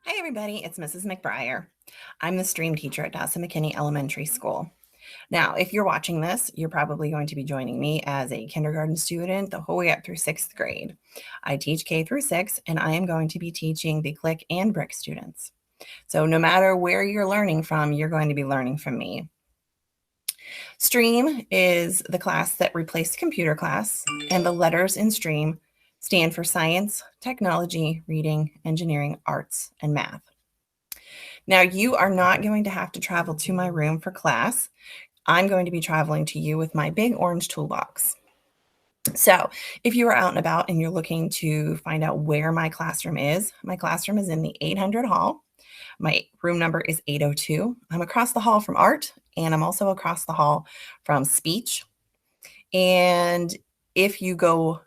Hi, everybody. It's Mrs. McBriar. I'm the stream teacher at Dawson McKinney Elementary School. Now, if you're watching this, you're probably going to be joining me as a kindergarten student the whole way up through sixth grade. I teach K through 6, and I am going to be teaching the Click and Brick students. So no matter where you're learning from, you're going to be learning from me. STREAM is the class that replaced computer class, and the letters in STREAM stand for science, technology, reading, engineering, arts, and math. Now, you are not going to have to travel to my room for class. I'm going to be traveling to you with my big orange toolbox. So, if you are out and about and you're looking to find out where my classroom is in the 800 hall. My room number is 802. I'm across the hall from art, and I'm also across the hall from speech. And if you go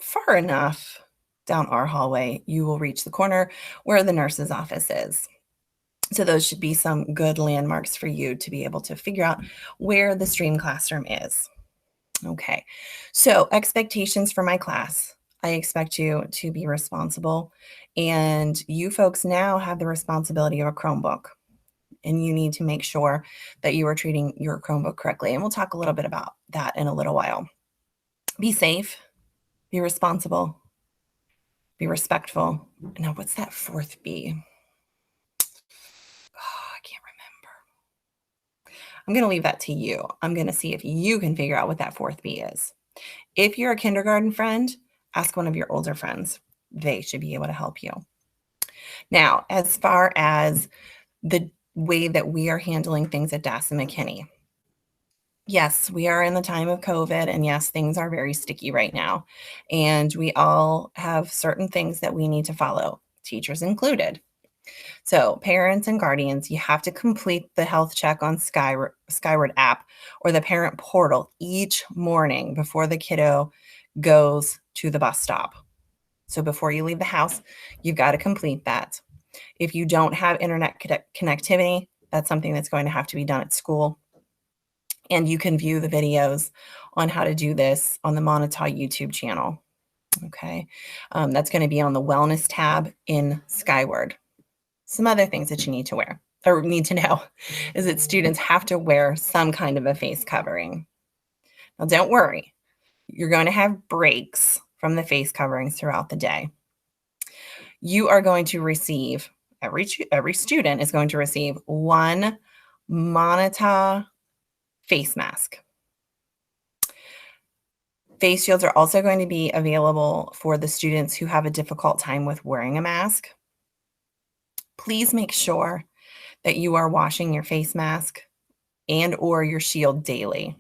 far enough down our hallway, you will reach the corner where the nurse's office is. So those should be some good landmarks for you to be able to figure out where the STREAM classroom is. Okay, so expectations for my class. I expect you to be responsible, and you folks now have the responsibility of a Chromebook, and you need to make sure that you are treating your Chromebook correctly. And we'll talk a little bit about that in a little while. Be safe, be responsible, be respectful. Now, what's that fourth B? Oh, I can't remember. I'm going to leave that to you. I'm going to see if you can figure out what that fourth B is. If you're a kindergarten friend, ask one of your older friends. They should be able to help you. Now, as far as the way that we are handling things at Dawson McKinney, yes, we are in the time of COVID, and yes, things are very sticky right now. And we all have certain things that we need to follow, teachers included. So, parents and guardians, you have to complete the health check on Skyward app or the parent portal each morning before the kiddo goes to the bus stop. So, before you leave the house, you've got to complete that. If you don't have internet connectivity, that's something that's going to have to be done at school. And you can view the videos on how to do this on the Montauk YouTube channel. Okay, that's going to be on the Wellness tab in Skyward. Some other things that you need to wear or need to know is that students have to wear some kind of a face covering. Now, don't worry, you're going to have breaks from the face coverings throughout the day. You are going to receive, every student is going to receive one Monata face mask. Face shields are also going to be available for the students who have a difficult time with wearing a mask. Please make sure that you are washing your face mask and or your shield daily.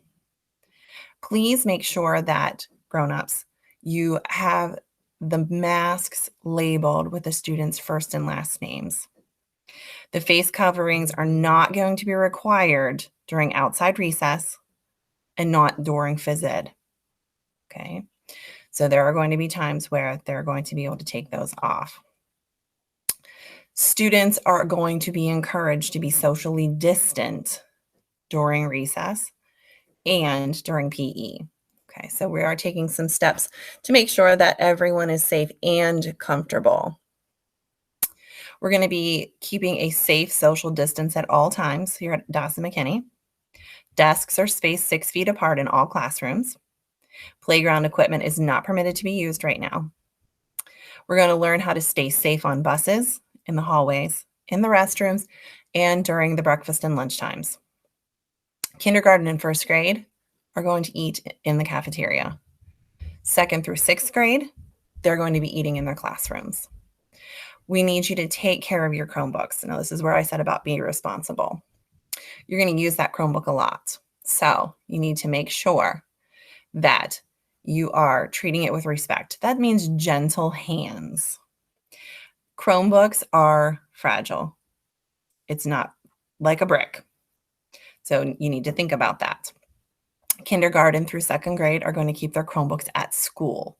Please make sure that, grown-ups, you have the masks labeled with the students' first and last names. The face coverings are not going to be required during outside recess and not during phys ed. Okay, so there are going to be times where they're going to be able to take those off. Students are going to be encouraged to be socially distant during recess and during PE. Okay, so we are taking some steps to make sure that everyone is safe and comfortable. We're going to be keeping a safe social distance at all times here at Dawson McKinney. Desks are spaced 6 feet apart in all classrooms. Playground equipment is not permitted to be used right now. We're going to learn how to stay safe on buses, in the hallways, in the restrooms, and during the breakfast and lunch times. Kindergarten and first grade are going to eat in the cafeteria. Second through sixth grade, they're going to be eating in their classrooms. We need you to take care of your Chromebooks. Now, this is where I said about being responsible. You're going to use that Chromebook a lot. So you need to make sure that you are treating it with respect. That means gentle hands. Chromebooks are fragile. It's not like a brick. So you need to think about that. Kindergarten through second grade are going to keep their Chromebooks at school.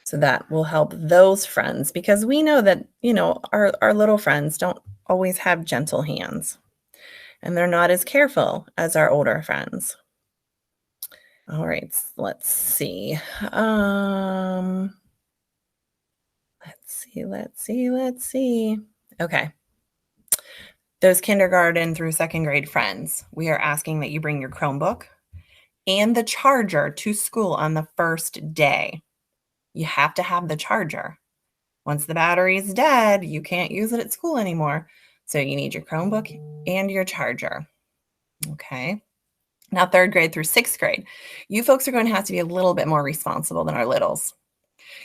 So that will help those friends because we know that, our little friends don't always have gentle hands and they're not as careful as our older friends. All right, let's see. Let's Let's see. Okay. Those kindergarten through second grade friends, we are asking that you bring your Chromebook and the charger to school on the first day. You have to have the charger. Once the battery is dead, you can't use it at school anymore. So you need your Chromebook and your charger. Okay. Now, third grade through sixth grade, you folks are going to have to be a little bit more responsible than our littles.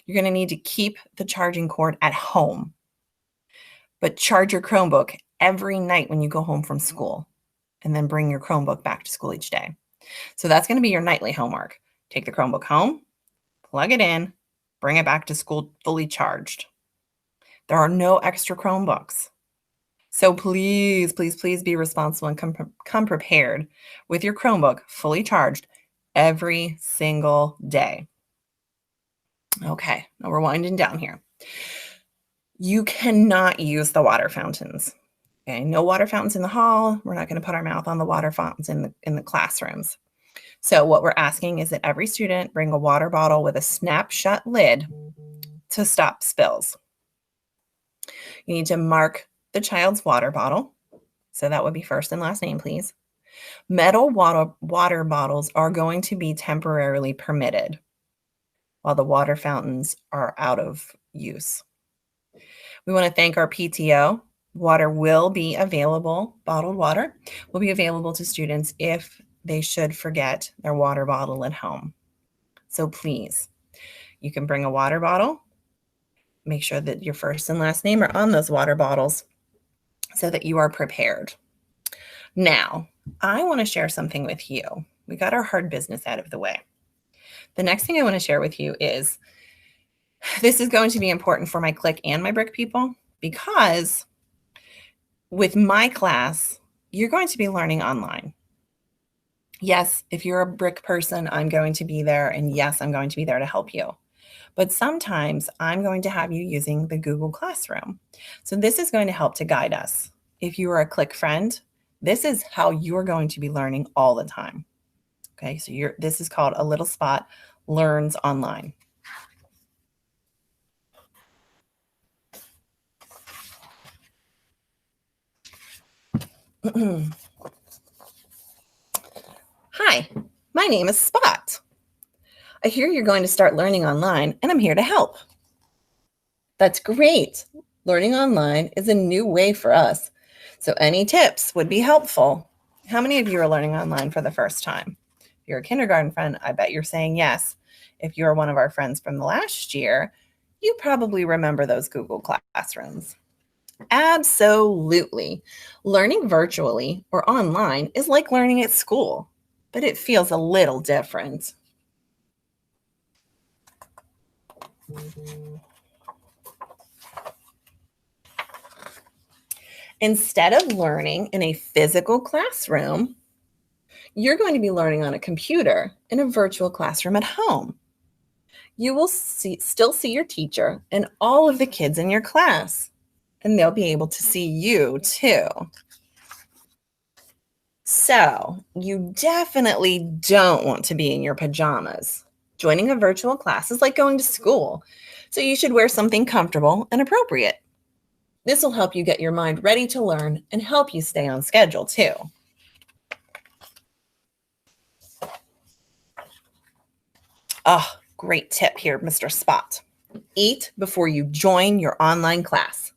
You're going to need to keep the charging cord at home, but charge your Chromebook every night when you go home from school, and then bring your Chromebook back to school each day. So that's going to be your nightly homework. Take the Chromebook home, plug it in, bring it back to school fully charged. There are no extra Chromebooks. So please, please, please be responsible and come prepared with your Chromebook fully charged every single day. Okay, now we're winding down here. You cannot use the water fountains. Okay, no water fountains in the hall. We're not going to put our mouth on the water fountains in the classrooms. So what we're asking is that every student bring a water bottle with a snap shut lid to stop spills. You need to mark the child's water bottle. So that would be first and last name, please. Metal water bottles are going to be temporarily permitted while the water fountains are out of use. We want to thank our PTO. Water will be available, bottled water will be available to students if they should forget their water bottle at home. So please, you can bring a water bottle. Make sure that your first and last name are on those water bottles so that you are prepared. Now, I want to share something with you. We got our hard business out of the way. The next thing I want to share with you is this is going to be important for my Click and my Brick people, because with my class, you're going to be learning online. Yes, if you're a Brick person, I'm going to be there. And yes, I'm going to be there to help you. But sometimes I'm going to have you using the Google Classroom. So this is going to help to guide us. If you are a Click friend, this is how you're going to be learning all the time. Okay, so this is called A Little Spot Learns Online. Hi, my name is Spot. I hear you're going to start learning online, and I'm here to help. That's great. Learning online is a new way for us, so any tips would be helpful. How many of you are learning online for the first time? If you're a kindergarten friend, I bet you're saying yes. If you're one of our friends from the last year, you probably remember those Google Classrooms. Absolutely. Learning virtually or online is like learning at school, but it feels a little different. Instead of learning in a physical classroom, you're going to be learning on a computer in a virtual classroom at home. You will still see your teacher and all of the kids in your class, and they'll be able to see you too. So you definitely don't want to be in your pajamas. Joining a virtual class is like going to school, so you should wear something comfortable and appropriate. This will help you get your mind ready to learn and help you stay on schedule too. Oh, great tip here, Mr. Spot. Eat before you join your online class.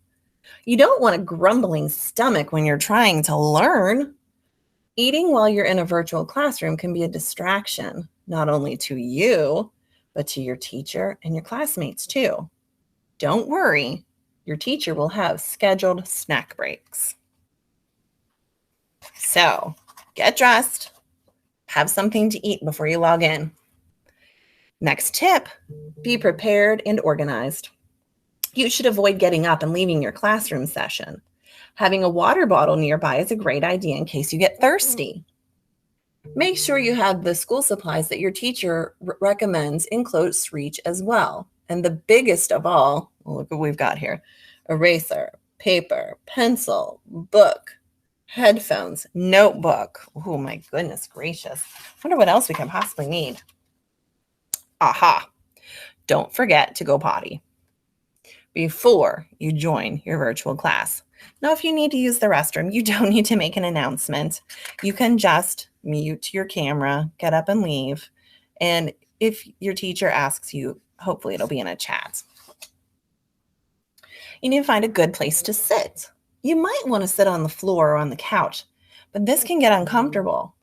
You don't want a grumbling stomach when you're trying to learn. Eating while you're in a virtual classroom can be a distraction, not only to you, but to your teacher and your classmates too. Don't worry, your teacher will have scheduled snack breaks. So get dressed, have something to eat before you log in. Next tip, be prepared and organized. You should avoid getting up and leaving your classroom session. Having a water bottle nearby is a great idea in case you get thirsty. Make sure you have the school supplies that your teacher recommends in close reach as well. And the biggest of all, look what we've got here: eraser, paper, pencil, book, headphones, notebook. Oh my goodness gracious. Wonder what else we can possibly need. Aha. Don't forget to go potty. before you join your virtual class. Now, if you need to use the restroom, you don't need to make an announcement. You can just mute your camera, get up and leave. And if your teacher asks you, hopefully it'll be in a chat. You need to find a good place to sit. You might want to sit on the floor or on the couch, but this can get uncomfortable.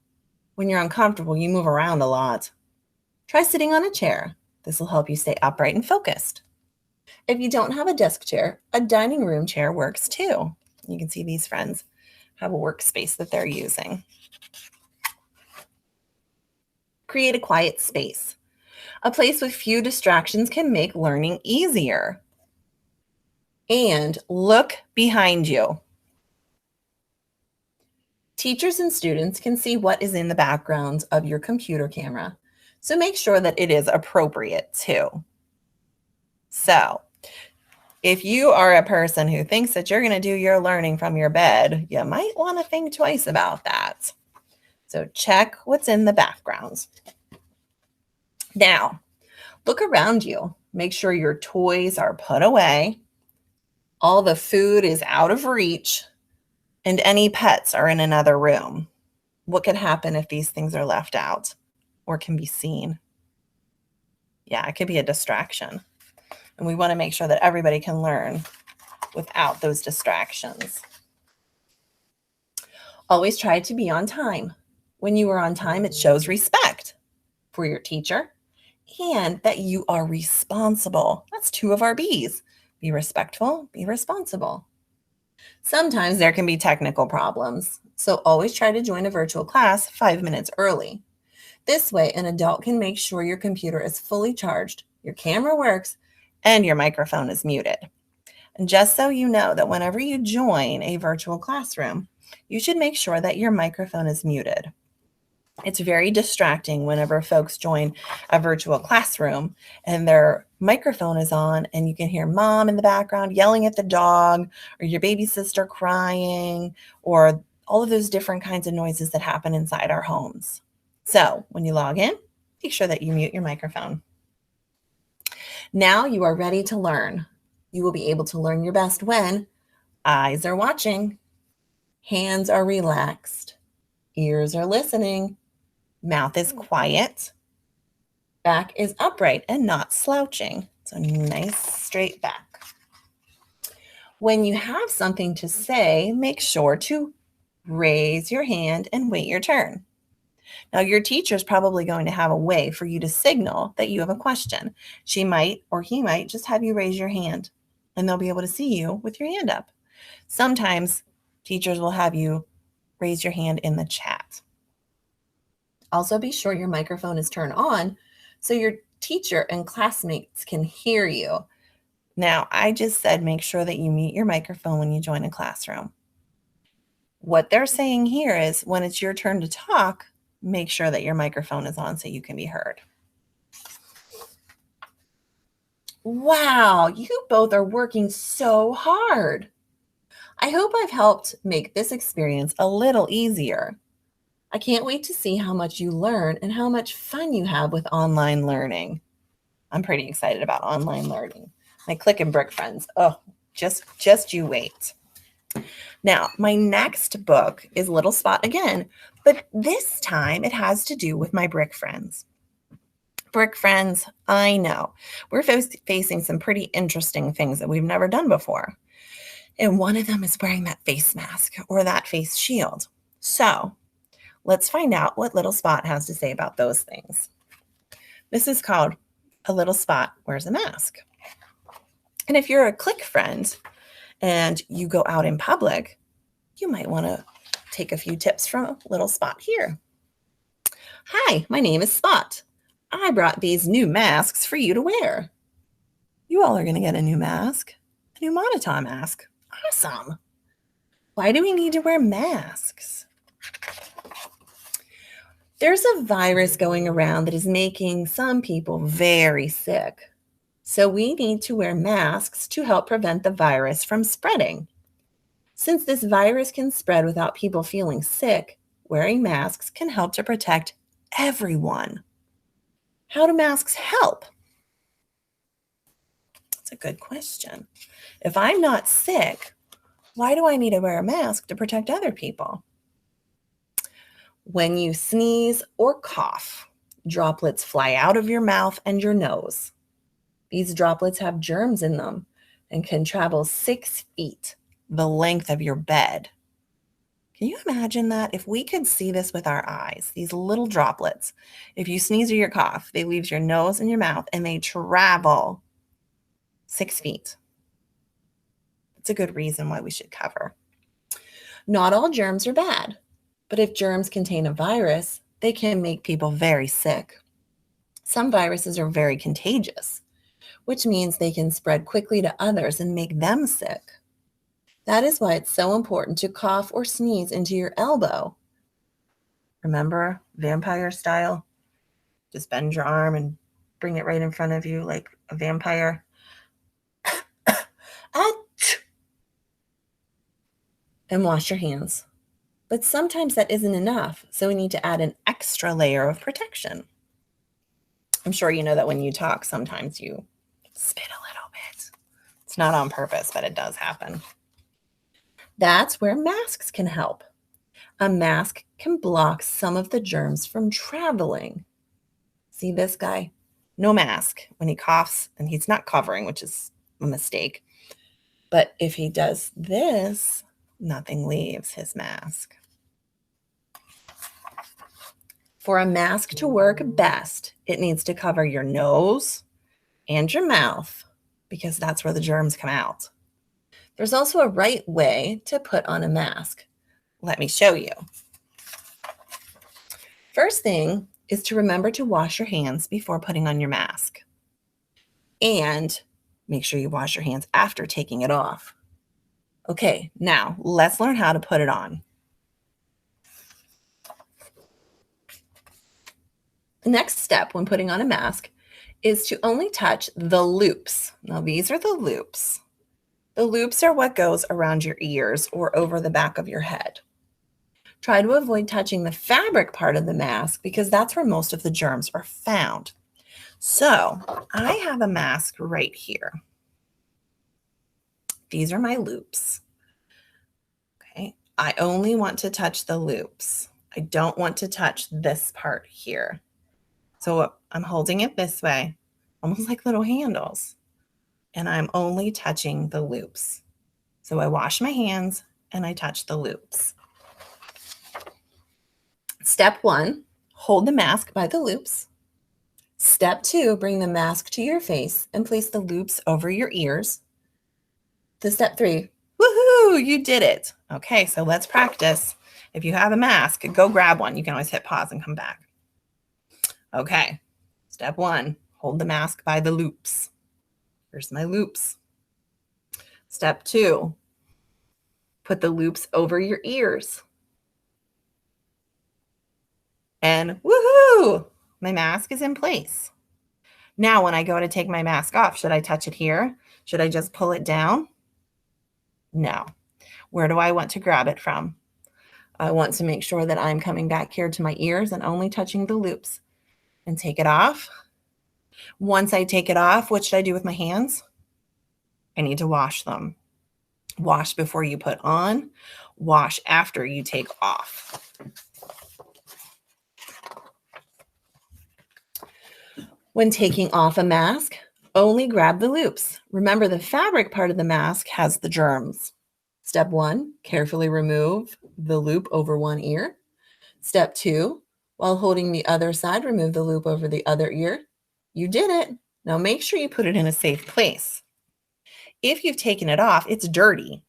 When you're uncomfortable, you move around a lot. Try sitting on a chair. This will help you stay upright and focused. If you don't have a desk chair, a dining room chair works too. You can see these friends have a workspace that they're using. Create a quiet space. A place with few distractions can make learning easier. And look behind you. Teachers and students can see what is in the background of your computer camera, so make sure that it is appropriate too. So, if you are a person who thinks that you're going to do your learning from your bed, you might want to think twice about that. So check what's in the background. Now, look around you. Make sure your toys are put away, all the food is out of reach, and any pets are in another room. What could happen if these things are left out or can be seen? Yeah, it could be a distraction. And we want to make sure that everybody can learn without those distractions. Always try to be on time. When you are on time, it shows respect for your teacher and that you are responsible. That's 2 of our B's. Be respectful, be responsible. Sometimes there can be technical problems, so always try to join a virtual class 5 minutes early. This way, an adult can make sure your computer is fully charged, your camera works, and your microphone is muted. And just so you know that whenever you join a virtual classroom, you should make sure that your microphone is muted. It's very distracting whenever folks join a virtual classroom and their microphone is on and you can hear mom in the background yelling at the dog or your baby sister crying or all of those different kinds of noises that happen inside our homes. So when you log in, make sure that you mute your microphone. Now you are ready to learn. You will be able to learn your best when eyes are watching, hands are relaxed, ears are listening, mouth is quiet, back is upright and not slouching. So nice straight back. When you have something to say, make sure to raise your hand and wait your turn. Now, your teacher is probably going to have a way for you to signal that you have a question. She might or he might just have you raise your hand and they'll be able to see you with your hand up. Sometimes teachers will have you raise your hand in the chat. Also, be sure your microphone is turned on so your teacher and classmates can hear you. Now, I just said make sure that you mute your microphone when you join a classroom. What they're saying here is when it's your turn to talk, make sure that your microphone is on so you can be heard. Wow, you both are working so hard. I hope I've helped make this experience a little easier. I can't wait to see how much you learn and how much fun you have with online learning. I'm pretty excited about online learning. My Click and Brick friends, oh, just you wait. Now, my next book is Little Spot again, but this time it has to do with my brick friends. Brick friends, I know, we're facing some pretty interesting things that we've never done before. And one of them is wearing that face mask or that face shield. So let's find out what Little Spot has to say about those things. This is called A Little Spot Wears a Mask. And if you're a Click friend and you go out in public, you might want to take a few tips from Little Spot here. Hi, my name is Spot. I brought these new masks for you to wear. You all are going to get a new mask, a new Monotone mask. Awesome. Why do we need to wear masks? There's a virus going around that is making some people very sick. So we need to wear masks to help prevent the virus from spreading. Since this virus can spread without people feeling sick, wearing masks can help to protect everyone. How do masks help? That's a good question. If I'm not sick, why do I need to wear a mask to protect other people? When you sneeze or cough, droplets fly out of your mouth and your nose. These droplets have germs in them and can travel 6 feet, the length of your bed. Can you imagine that? If we could see this with our eyes, these little droplets, if you sneeze or you cough, they leave your nose and your mouth and they travel 6 feet. That's a good reason why we should cover. Not all germs are bad, but if germs contain a virus, they can make people very sick. Some viruses are very contagious, which means they can spread quickly to others and make them sick. That is why it's so important to cough or sneeze into your elbow. Remember, vampire style? Just bend your arm and bring it right in front of you like a vampire. And wash your hands. But sometimes that isn't enough, so we need to add an extra layer of protection. I'm sure you know that when you talk, sometimes you spit a little bit. It's not on purpose, but it does happen. That's where masks can help. A mask can block some of the germs from traveling. See this guy? No mask when he coughs, and he's not covering, which is a mistake. But if he does this, nothing leaves his mask. For a mask to work best, it needs to cover your nose and your mouth because that's where the germs come out. There's also a right way to put on a mask. Let me show you. First thing is to remember to wash your hands before putting on your mask. And make sure you wash your hands after taking it off. Okay, now let's learn how to put it on. The next step when putting on a mask is to only touch the loops. Now, these are the loops. The loops are what goes around your ears or over the back of your head. Try to avoid touching the fabric part of the mask because that's where most of the germs are found. So I have a mask right here. These are my loops. Okay, I only want to touch the loops. I don't want to touch this part here. So I'm holding it this way, almost like little handles, and I'm only touching the loops. So I wash my hands and I touch the loops. Step 1, hold the mask by the loops. Step 2, bring the mask to your face and place the loops over your ears. To step 3, woohoo, you did it. Okay, so let's practice. If you have a mask, go grab one. You can always hit pause and come back. Okay, step 1, hold the mask by the loops. Here's my loops. Step 2, put the loops over your ears. And woohoo, my mask is in place. Now, when I go to take my mask off, should I touch it here? Should I just pull it down? No. Where do I want to grab it from? I want to make sure that I'm coming back here to my ears and only touching the loops. And take it off. Once I take it off, what should I do with my hands? I need to wash them. Wash before you put on, wash after you take off. When taking off a mask, only grab the loops. Remember, the fabric part of the mask has the germs. Step 1, carefully remove the loop over one ear. Step 2, while holding the other side, remove the loop over the other ear. You did it. Now make sure you put it in a safe place. If you've taken it off, it's dirty.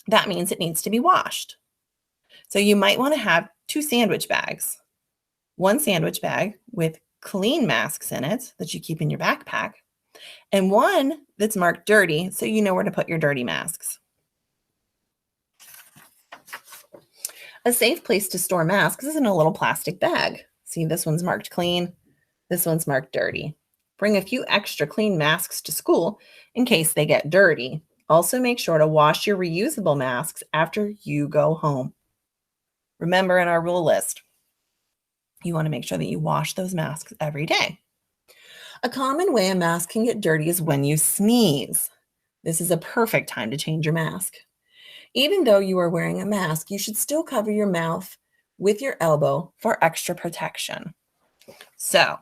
That means it needs to be washed. So you might want to have 2 sandwich bags. One sandwich bag with clean masks in it that you keep in your backpack, and one that's marked dirty so you know where to put your dirty masks. A safe place to store masks is in a little plastic bag. See, this one's marked clean. This one's marked dirty. Bring a few extra clean masks to school in case they get dirty. Also, make sure to wash your reusable masks after you go home. Remember, in our rule list, you want to make sure that you wash those masks every day. A common way a mask can get dirty is when you sneeze. This is a perfect time to change your mask. Even though you are wearing a mask, you should still cover your mouth with your elbow for extra protection. So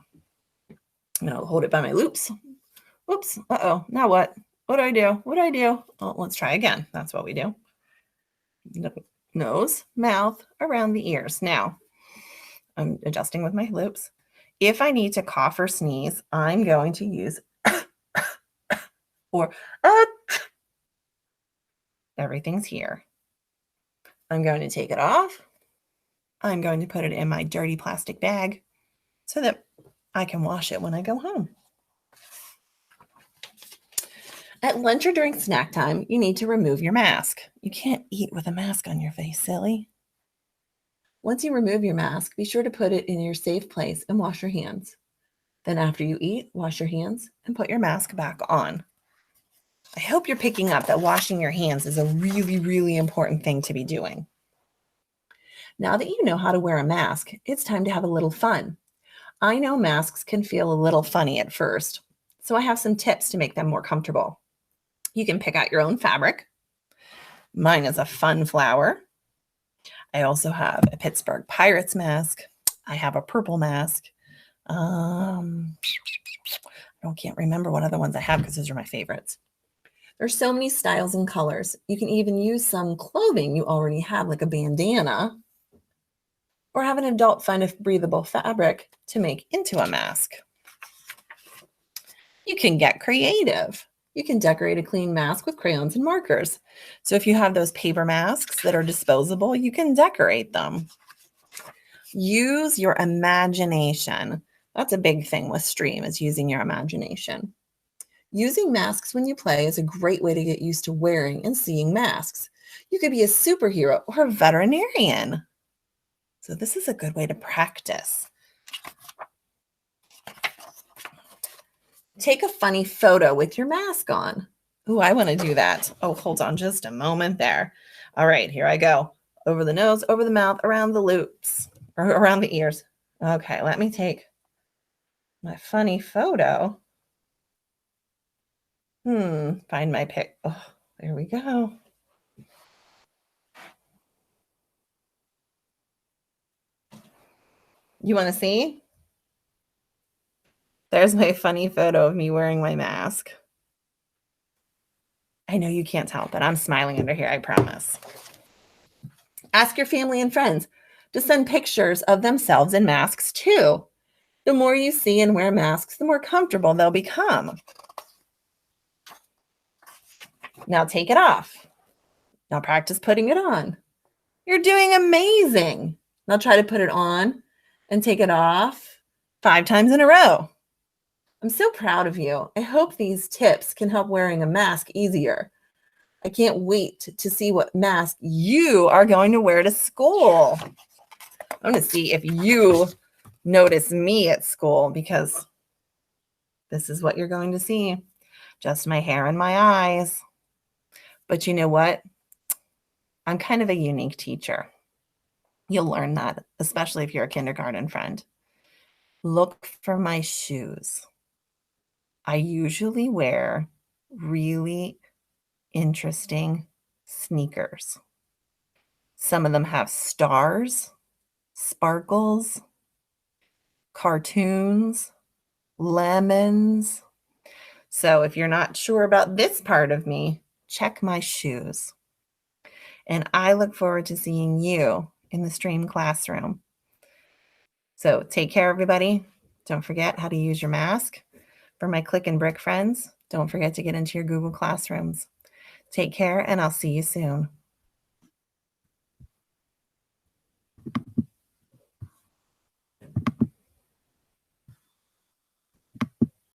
I'm going to hold it by my loops. Oops. Uh-oh. Now what? What do I do? What do I do? Well, let's try again. That's what we do. Nose, mouth, around the ears. Now, I'm adjusting with my loops. If I need to cough or sneeze, I'm going to use or everything's here. I'm going to take it off. I'm going to put it in my dirty plastic bag so that I can wash it when I go home. At lunch or during snack time, you need to remove your mask. You can't eat with a mask on your face, silly. Once you remove your mask, be sure to put it in your safe place and wash your hands. Then after you eat, wash your hands and put your mask back on. I hope you're picking up that washing your hands is a really, really important thing to be doing. Now that you know how to wear a mask, it's time to have a little fun. I know masks can feel a little funny at first, so I have some tips to make them more comfortable. You can pick out your own fabric. Mine is a fun flower. I also have a Pittsburgh Pirates mask. I have a purple mask. I can't remember what other ones I have because those are my favorites. There's so many styles and colors. You can even use some clothing you already have, like a bandana, or have an adult find a breathable fabric to make into a mask. You can get creative. You can decorate a clean mask with crayons and markers. So if you have those paper masks that are disposable, you can decorate them. Use your imagination. That's a big thing with Stream, is using your imagination. Using masks when you play is a great way to get used to wearing and seeing masks. You could be a superhero or a veterinarian. So this is a good way to practice. Take a funny photo with your mask on. Ooh, I want to do that. Oh, hold on just a moment there. All right, here I go. Over the nose, over the mouth, around the loops, or around the ears. Okay, let me take my funny photo. Find my pic. Oh, there we go. You want to see? There's my funny photo of me wearing my mask. I know you can't tell, but I'm smiling under here, I promise. Ask your family and friends to send pictures of themselves in masks too. The more you see and wear masks, the more comfortable they'll become. Now take it off. Now practice putting it on. You're doing amazing. Now try to put it on and take it off 5 times in a row. I'm so proud of you. I hope these tips can help wearing a mask easier. I can't wait to see what mask you are going to wear to school. I'm going to see if you notice me at school, because this is what you're going to see. Just my hair and my eyes. But you know what? I'm kind of a unique teacher. You'll learn that, especially if you're a kindergarten friend. Look for my shoes. I usually wear really interesting sneakers. Some of them have stars, sparkles, cartoons, lemons. So if you're not sure about this part of me, check my shoes. And I look forward to seeing you in the Stream classroom. So take care, everybody. Don't forget how to use your mask. For my Click and Brick friends, don't forget to get into your Google Classrooms. Take care, and I'll see you soon.